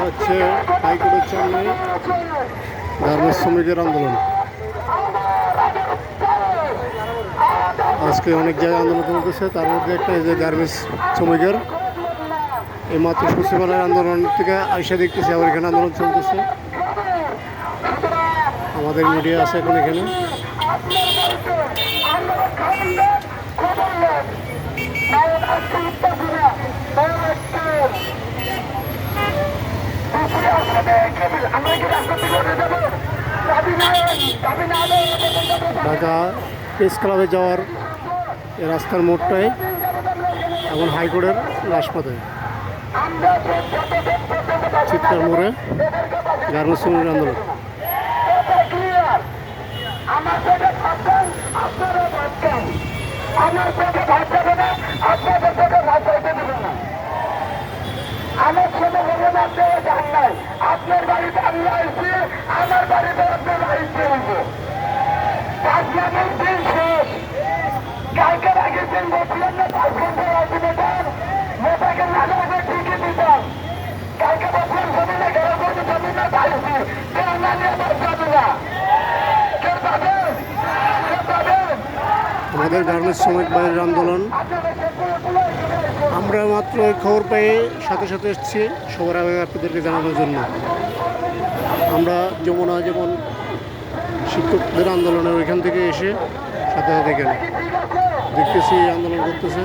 হচ্ছে হাইকোর্টের সামনে গার্মেন্টস শ্রমিকের আন্দোলন। আজকে অনেক জায়গায় আন্দোলন চলতেছে, তার মধ্যে একটা এই যে গার্মেন্টস শ্রমিকের এই মাত্র সচিবালয়ের আন্দোলন থেকে আইসা দেখতেছি আবার এখানে আন্দোলন চলতেছে। আমাদের মিডিয়া আছে এখন এখানে। ঢাকা প্রেস ক্লাবে যাওয়ার এই রাস্তার মোড়টায় এখন হাইকোর্টের রাজপথে চিৎকার মোড়ে গার্মেন্টস শ্রমিকের আন্দোলন। আমার ছেলে বলে না যান নাই, আপনার বাড়িতে আমি আসছি, আমার বাড়িতে আপনার আসতে হইব। দিন শেষ, কালকের আগের দিন বলছিলেন না 5 ঘন্টার আলটিমেটাম, নেতাকে না যাবে ঠিকই দিতাম। কালকে বলছিলেন জমি না ঘেরা করতে জমি না চাইছি, কেউ না নিয়ে যাবে না, কেউ পাবেন, কেউ পাবেন। আমাদের গার্মেন্টস শ্রমিক ভাইয়ের আন্দোলন আমরা মাত্র খবর পেয়ে সাথে সাথে এসেছি সবার আগে আপনাদেরকে জানানোর জন্য। আমরা যমুনা যেমন শিক্ষকদের আন্দোলনের ওইখান থেকে এসে সাথে সাথে গেল দেখতেছি আন্দোলন করতেছে।